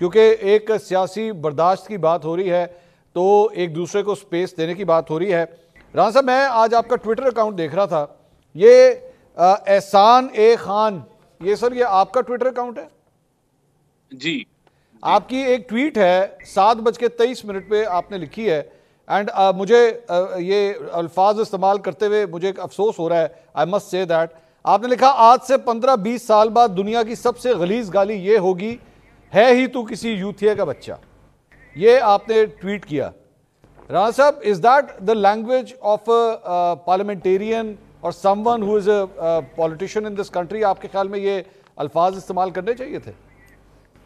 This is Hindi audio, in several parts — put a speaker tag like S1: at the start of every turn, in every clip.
S1: क्योंकि एक सियासी बर्दाश्त की बात हो रही है, तो एक दूसरे को स्पेस देने की बात हो रही है। राना साहब, मैं आज आपका ट्विटर अकाउंट देख रहा था, ये एहसान ए खान, ये सर ये आपका ट्विटर अकाउंट है?
S2: जी।
S1: आपकी एक ट्वीट है 7:23 पे आपने लिखी है, एंड मुझे ये अल्फाज इस्तेमाल करते हुए मुझे एक अफसोस हो रहा है, आई मस्ट से दैट। आपने लिखा, आज से 15-20 साल बाद दुनिया की सबसे गलीज गाली ये होगी, है ही तू किसी यूथिया का बच्चा। ये आपने ट्वीट किया। राणा साहब, is that the language of parliamentarian और someone who is a politician in this country? आपके ख्याल में ये अल्फाज इस्तेमाल करने चाहिए थे?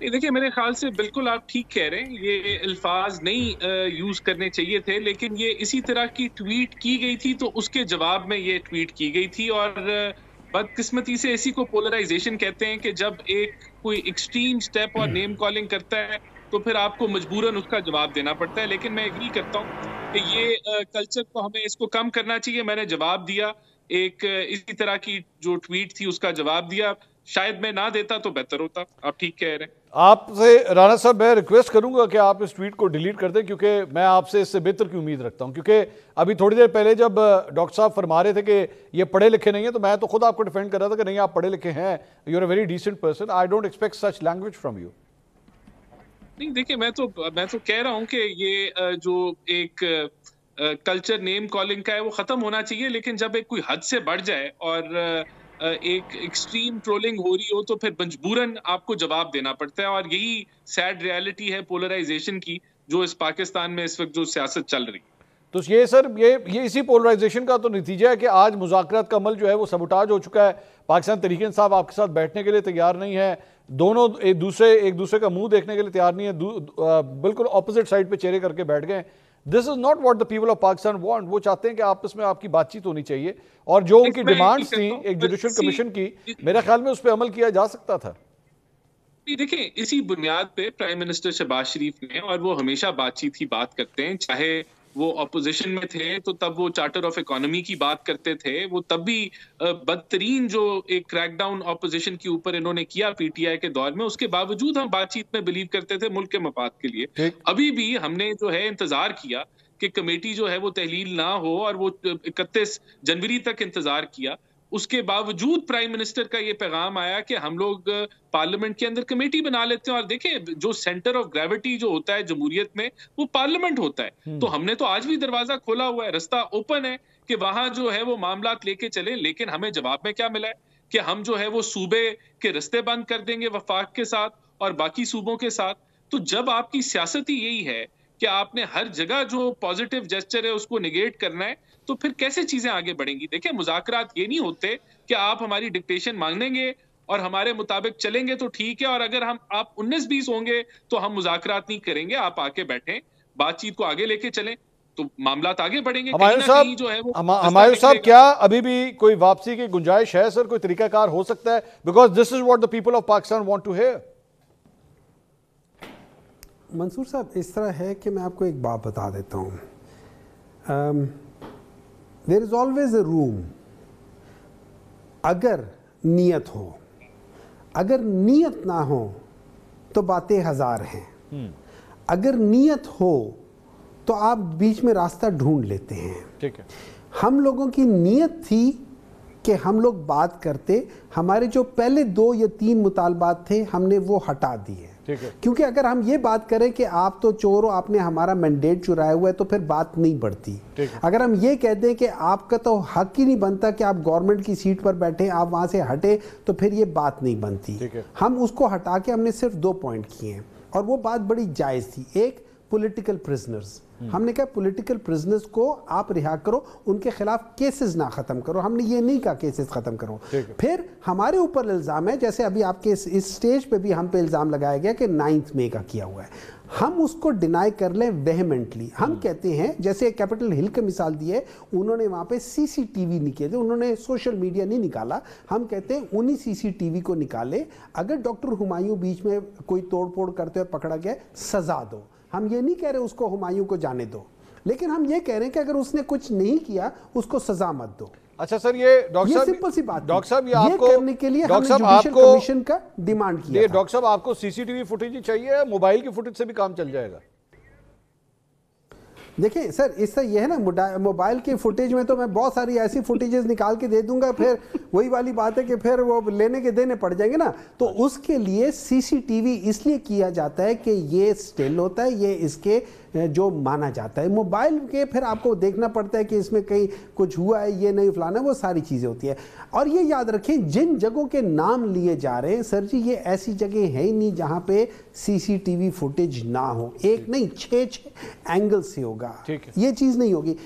S2: देखिए, मेरे ख्याल से बिल्कुल आप ठीक कह रहे हैं, ये अल्फाज नहीं यूज करने चाहिए थे, लेकिन ये इसी तरह की ट्वीट की गई थी तो उसके जवाब में ये ट्वीट की गई थी। और बदकिस्मती से इसी को पोलराइजेशन कहते हैं कि जब एक कोई एक्सट्रीम स्टेप और नेम कॉलिंग करता है तो फिर आपको मजबूरन उसका जवाब देना पड़ता है। लेकिन मैं एग्री करता हूँ कि ये कल्चर को हमें इसको कम करना चाहिए। मैंने जवाब दिया, एक इसी तरह की जो ट्वीट थी उसका जवाब दिया। शायद मैं ना देता तो बेहतर होता। आप ठीक कह रहे हैं।
S1: आपसे राणा साहब मैं रिक्वेस्ट करूंगा कि आप इस ट्वीट को डिलीट कर दें, क्योंकि मैं आपसे इससे बेहतर की उम्मीद रखता हूं। क्योंकि अभी थोड़ी देर पहले जब डॉक्टर साहब फरमा रहे थे कि ये पढ़े लिखे नहीं है, तो मैं तो खुद आपको डिफेंड कर रहा था कि नहीं, आप पढ़े लिखे हैं, you are a very decent person, I don't expect such language from you.
S2: नहीं, देखिए, मैं तो कह रहा हूं कि ये जो एक कल्चर नेम कॉलिंग का है वो खत्म होना चाहिए। लेकिन जब एक कोई हद से बढ़ जाए और एक एक्सट्रीम ट्रोलिंग हो रही हो तो फिर मजबूरन आपको जवाब देना पड़ता है। और यही सैड रियलिटी है पोलराइजेशन की, जो इस पाकिस्तान में इस वक्त जो सियासत चल रही है।
S1: तो ये सर ये इसी पोलराइजेशन का तो नतीजा है कि आज मुज़ाकरात का अमल जो है वो सबुटाज हो चुका है। पाकिस्तान तहरीक इंसाफ आपके साथ बैठने के लिए तैयार नहीं है, दोनों एक दूसरे का मुंह देखने के लिए तैयार नहीं है, बिल्कुल ऑपोजिट साइड पे चेहरे करके बैठ गए। This is not what the people of Pakistan want. वो चाहते हैं कि आपस में आपकी बातचीत होनी चाहिए, और जो उनकी डिमांड्स थी एक जुडिशल कमीशन की, मेरे ख्याल में उस पर अमल किया जा सकता था।
S2: देखिए, इसी बुनियाद पे प्राइम मिनिस्टर शहबाज शरीफ ने, और वो हमेशा बातचीत की बात करते हैं, चाहे वो अपोजिशन में थे तो तब वो चार्टर ऑफ इकोनॉमी की बात करते थे, वो तब भी बदतरीन जो एक क्रैकडाउन अपोजिशन के ऊपर इन्होंने किया पीटीआई के दौर में, उसके बावजूद हम बातचीत में बिलीव करते थे मुल्क के मफाद के लिए। अभी भी हमने जो है इंतजार किया कि कमेटी जो है वो तहलील ना हो, और वो 31 जनवरी तक इंतजार किया। उसके बावजूद प्राइम मिनिस्टर का ये पैगाम आया कि हम लोग पार्लियामेंट के अंदर कमेटी बना लेते हैं। और देखें, जो सेंटर ऑफ ग्रेविटी जो होता है जमहूरियत में, वो पार्लियामेंट होता है। तो हमने तो आज भी दरवाजा खोला हुआ है, रास्ता ओपन है कि वहां जो है वो मामला लेके चले। लेकिन हमें जवाब में क्या मिला है कि हम जो है वो सूबे के रास्ते बंद कर देंगे वफाक के साथ और बाकी सूबों के साथ। तो जब आपकी सियासत ही यही है कि आपने हर जगह जो पॉजिटिव जेस्चर है उसको निगेट करना है, तो फिर कैसे चीजें आगे बढ़ेंगी? देखिए, मुज़ाकरात ये नहीं होते कि आप हमारी डिक्टेशन मांगेंगे और हमारे मुताबिक चलेंगे तो ठीक है, और अगर आप 19-20 होंगे तो हम मुज़ाकरात नहीं करेंगे। आप आके बैठें, बातचीत को आगे लेके चलें तो मामलात आगे बढ़ेंगे। कहीं ना कहीं जो है वो
S1: हमारे साहब, क्या अभी भी कोई वापसी की गुंजाइश है सर? कोई तरीकाकार हो सकता है? Because this is what the people of Pakistan want to hear.
S3: Mansoor साहब, इस तरह है कि मैं आपको एक बात बता देता हूँ। There is always a room, अगर नीयत हो, अगर नीयत ना हो तो बातें हजार हैं। अगर नीयत हो तो आप बीच में रास्ता ढूंढ लेते हैं। ठीक है, हम लोगों की नीयत थी कि हम लोग बात करते, हमारे जो पहले 2 या 3 मुतालबात थे हमने वो हटा दिए। क्योंकि अगर हम ये बात करें कि आप तो चोर हो, आपने हमारा मैंडेट चुराया हुआ है, तो फिर बात नहीं बढ़ती। अगर हम ये कहते हैं कि आपका तो हक ही नहीं बनता कि आप गवर्नमेंट की सीट पर बैठे, आप वहां से हटे, तो फिर ये बात नहीं बनती। हम उसको हटा के हमने सिर्फ 2 पॉइंट किए हैं, और वो बात बड़ी जायज थी। एक, पॉलिटिकल प्रिजनर्स, हमने कहा पॉलिटिकल प्रिजनर्स को आप रिहा करो, उनके खिलाफ केसेस ना खत्म करो। हमने ये नहीं कहा केसेस खत्म करो। फिर हमारे ऊपर इल्जाम है, जैसे अभी आपके इस स्टेज पे भी हम पे इल्जाम लगाया गया कि 9 मई का किया हुआ है। हम उसको डिनाई कर लें वेहेमेंटली। हम कहते हैं, जैसे कैपिटल हिल का मिसाल दी है, उन्होंने वहां पे सीसीटीवी निकाले, उन्होंने सोशल मीडिया नहीं निकाला। हम कहते हैं उन्हीं सीसीटीवी को निकाले। अगर डॉक्टर हुमायूं बीच में कोई तोड़फोड़ करते हुए पकड़ा गया, सजा दो। हम ये नहीं कह रहे उसको हुमायूं को जाने दो, लेकिन हम ये कह रहे हैं कि अगर उसने कुछ नहीं किया उसको सजा मत दो।
S1: अच्छा सर, ये डॉक्टर साहब,
S3: सिंपल सी बात,
S1: डॉक्टर साहब, ये
S3: ये
S1: आपको
S3: करने के लिए
S1: डॉक्टर
S3: हमने
S1: साहब
S3: जुडिशियल
S1: आपको
S3: कमीशन का डिमांड किया
S1: ये
S3: था।
S1: डॉक्टर साहब आपको सीसीटीवी फुटेज ही चाहिए, मोबाइल की फुटेज से भी काम चल जाएगा?
S3: देखिए सर, इससे यह है ना, मोबाइल के फुटेज में तो मैं बहुत सारी ऐसी फुटेजेस निकाल के दे दूंगा, फिर वही वाली बात है कि फिर वो लेने के देने पड़ जाएंगे ना। तो उसके लिए सीसीटीवी इसलिए किया जाता है कि ये स्टिल होता है, ये इसके जो माना जाता है। मोबाइल के फिर आपको देखना पड़ता है कि इसमें कहीं कुछ हुआ है, ये नहीं फलाना, वो सारी चीज़ें होती है। और ये याद रखें, जिन जगहों के नाम लिए जा रहे हैं सर जी, ये ऐसी जगह है ही नहीं जहाँ पे सीसीटीवी फुटेज ना हो। एक नहीं, 6 एंगल से होगा, ये चीज़ नहीं होगी।